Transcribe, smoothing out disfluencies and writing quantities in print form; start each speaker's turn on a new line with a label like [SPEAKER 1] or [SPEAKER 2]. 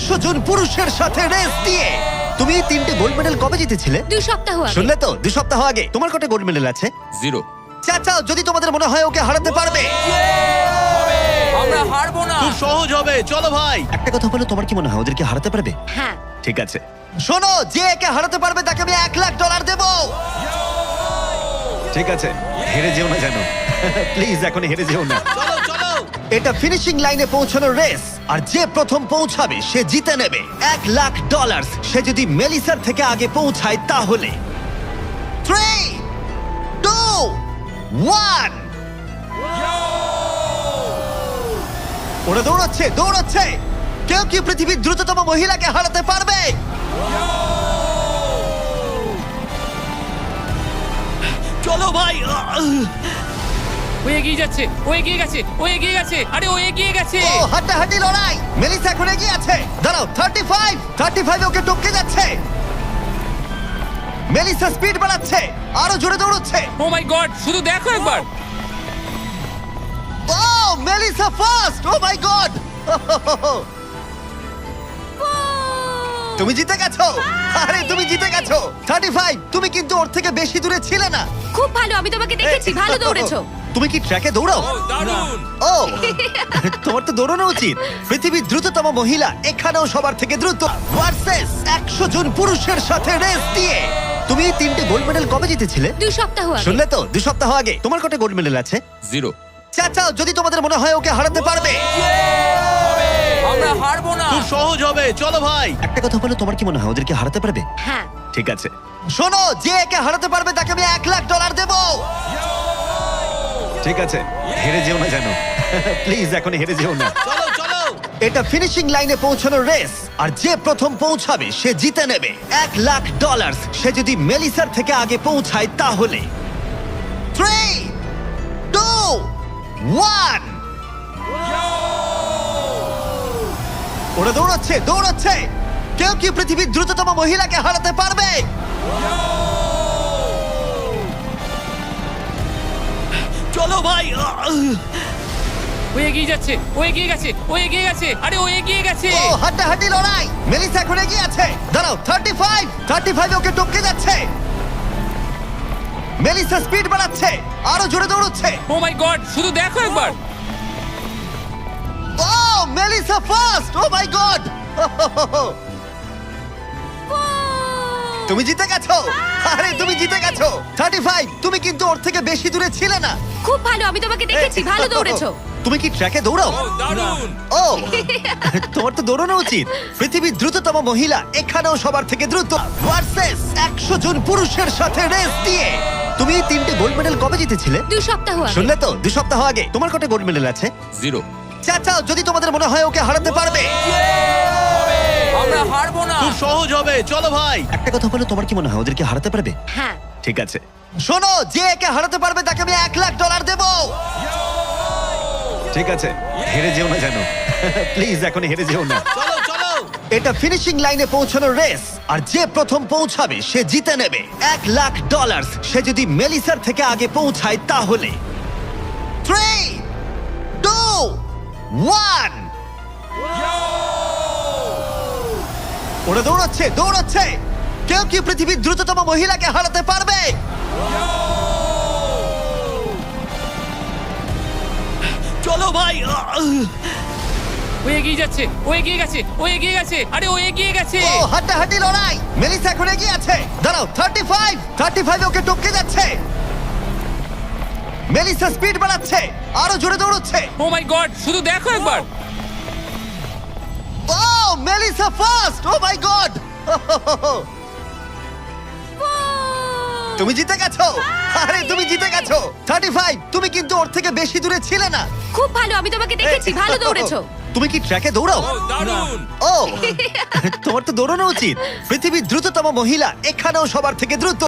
[SPEAKER 1] 100 জন পুরুষের সাথে রেস দিয়ে তুমি এই 3টে গোল্ড মেডেল কবে জিতেছিলে?
[SPEAKER 2] 2 সপ্তাহ আগে।
[SPEAKER 1] শুনলে তো 2 সপ্তাহ আগে। তোমার কটা গোল্ড মেডেল আছে?
[SPEAKER 3] 0।
[SPEAKER 1] চাচাও যদি তোমাদের মনে হয় ওকে হারাতে পারবে।
[SPEAKER 3] আমরা হারবো না।
[SPEAKER 4] খুব সহজ হবে, চলো ভাই।
[SPEAKER 1] একটা কথা বলো, তোমার কি মনে হয় ওদেরকে হারাতে পারবে?
[SPEAKER 2] হ্যাঁ।
[SPEAKER 1] ঠিক আছে, শোনো, যে একে হারাতে পারবে তাকে আমি $1,00,000 দেব। ঠিক আছে, হেরে যেও না জানো। প্লিজ এখন হেরে যেও না।
[SPEAKER 4] চলো চলো।
[SPEAKER 1] এটা ফিনিশিং লাইনে পৌঁছানোর রেস, আর যে প্রথম পৌঁছাবে সে জিতে নেবে $1,00,000। সে যদি মেলিসার থেকে আগে পৌঁছায় তাহলে 3, 2, 1। ওরা দৌড়াচ্ছে দৌড়াচ্ছে। কেউ কি পৃথিবীর দ্রুততম মহিলাকে হারাতে পারবে?
[SPEAKER 4] চলো ভাই।
[SPEAKER 3] ও এগিয়ে যাচ্ছে, ও এগিয়ে গেছে, ও এগিয়ে গেছে, আরে ও এগিয়ে গেছে।
[SPEAKER 1] ও হাড্ডাহাড্ডি লড়াই। মেলিসা এখন এগিয়ে আছে। দাঁড়াও, 35 ওকে টপকে যাচ্ছে। মেলিসা স্পিড বাড়াচ্ছে, আরো জোরে দৌড়চ্ছে।
[SPEAKER 3] ও মাই গড, শুধু দেখো একবার।
[SPEAKER 1] Oh Melissa first. ও মাই গড, তুমি জিতে গেছো। আরে তুমি জিতে গেছো। 35, তুমি কিন্তু ওর থেকে বেশি দূরে ছিলে না।
[SPEAKER 2] খুব ভালো, আমি তোমাকে দেখেছি, ভালো দৌড়েছো।
[SPEAKER 1] তুমি কি ট্র্যাকে দৌড়াও?
[SPEAKER 3] ও দারুণ।
[SPEAKER 1] ও তোমার তো দৌড়ানো উচিত। পৃথিবীর দ্রুততম মহিলা এখানেও সবার থেকে দ্রুত ভার্সেস 100 জন পুরুষের সাথে রেস দিয়ে তুমি এই 3টে গোল্ড মেডেল কবে জিতেছিলে?
[SPEAKER 2] 2 সপ্তাহ আগে।
[SPEAKER 1] শুনলে তো 2 সপ্তাহ আগে। তোমার কটা গোল্ড মেডেল আছে?
[SPEAKER 3] 0।
[SPEAKER 1] চাচাও যদি তোমাদের মনে হয় ওকে হারাতে পারবে।
[SPEAKER 3] আমরা হারবো না।
[SPEAKER 4] খুব সহজ হবে, চলো ভাই।
[SPEAKER 1] একটা কথা বলো, তোমার কি মনে হয় ওদেরকে হারাতে পারবে?
[SPEAKER 2] হ্যাঁ।
[SPEAKER 1] ঠিক আছে, শোনো, যে একে হারাতে পারবে তাকে আমি $1,00,000 দেব। ঠিক আছে, হেরে যেও না জানো। প্লিজ এখন হেরে যেও না।
[SPEAKER 4] চলো চলো।
[SPEAKER 1] এটা ফিনিশিং লাইনে পৌঁছানোর রেস, আর যে প্রথম পৌঁছাবে সে জিতে নেবে $1,00,000। সে যদি মেলিসার থেকে আগে পৌঁছায় তাহলে 3, 2, 1। ওরা দৌড়াচ্ছে দৌড়াচ্ছে। কেউ কি পৃথিবীর দ্রুততম মহিলাকে হারাতে পারবে?
[SPEAKER 4] চলো ভাই।
[SPEAKER 3] ও এগিয়ে যাচ্ছে, ও এগিয়ে গেছে, ও এগিয়ে গেছে, আরে ও এগিয়ে গেছে।
[SPEAKER 1] ও হাড্ডাহাড্ডি লড়াই। মেলিসা এখন এগিয়ে আছে। দাঁড়াও, 35 ওকে টপকে যাচ্ছে। মেলিসা স্পিড বাড়াচ্ছে, আরো জোরে দৌড়চ্ছে।
[SPEAKER 3] ও মাই গড, শুধু দেখো একবার।
[SPEAKER 1] Oh Melissa first. ও মাই গড, তুমি জিতে গেছো। আরে তুমি জিতে গেছো। 35, তুমি কিন্তু ওর থেকে বেশি দূরে ছিলে না।
[SPEAKER 2] খুব ভালো, আমি তোমাকে দেখেছি, ভালো দৌড়েছো।
[SPEAKER 1] তুমি কি ট্র্যাকে দৌড়াও?
[SPEAKER 3] ও দারুণ।
[SPEAKER 1] ও তোমার তো দৌড়ানো উচিত। পৃথিবীর দ্রুততম মহিলা এখানেও সবার থেকে দ্রুত ভার্সেস 100 জন পুরুষের সাথে রেস দিয়ে তুমি এই 3টে গোল্ড মেডেল কবে জিতেছিলে?
[SPEAKER 2] 2 সপ্তাহ আগে।
[SPEAKER 1] শুনলে তো 2 সপ্তাহ আগে। তোমার কটা গোল্ড মেডেল আছে?
[SPEAKER 3] 0।
[SPEAKER 1] চাচাও যদি তোমাদের মনে হয় ওকে হারাতে পারবে।
[SPEAKER 3] আমরা হারবো না।
[SPEAKER 4] খুব সহজ হবে, চলো ভাই।
[SPEAKER 1] একটা কথা বলো, তোমার কি মনে হয় ওদেরকে হারাতে পারবে?
[SPEAKER 2] হ্যাঁ।
[SPEAKER 1] ঠিক আছে, শোনো, যে একে হারাতে পারবে তাকে আমি $1,00,000 দেব। ঠিক আছে, হেরে যেও না জানো। প্লিজ এখন হেরে যেও না।
[SPEAKER 4] চলো চলো।
[SPEAKER 1] এটা ফিনিশিং লাইনে পৌঁছানোর রেস, আর যে প্রথম পৌঁছাবে সে জিতে নেবে $1,00,000। সে যদি মেলিসার থেকে আগে পৌঁছায় তাহলে 3, 2, 1। ওরা দৌড়াচ্ছে দৌড়াচ্ছে। কেউ কি পৃথিবীর দ্রুততম মহিলাকে হারাতে পারবে?
[SPEAKER 4] চলো ভাই।
[SPEAKER 3] ও এগিয়ে যাচ্ছে, ও এগিয়ে গেছে, ও এগিয়ে গেছে, আরে ও এগিয়ে গেছে।
[SPEAKER 1] ও হাড্ডাহাড্ডি লড়াই। মেলিসা এখন এগিয়ে আছে। দাঁড়াও, 35 ওকে টপকে যাচ্ছে। মেলিসা স্পিড বাড়াচ্ছে, আরো জোরে দৌড়চ্ছে।
[SPEAKER 3] ও মাই গড, শুধু দেখো একবার।
[SPEAKER 1] Oh Melissa first. ও মাই গড, তুমি জিতে গেছো। আরে তুমি জিতে গেছো। 35, তুমি কিন্তু ওর থেকে বেশি দূরে ছিলে না।
[SPEAKER 2] খুব ভালো, আমি তোমাকে দেখেছি, ভালো দৌড়েছো।
[SPEAKER 1] তুমি কি ট্র্যাকে দৌড়াও?
[SPEAKER 3] ও দারুণ।
[SPEAKER 1] ও তোমার তো দৌড়ানো উচিত। পৃথিবীর দ্রুততম মহিলা এখানেও সবার থেকে দ্রুত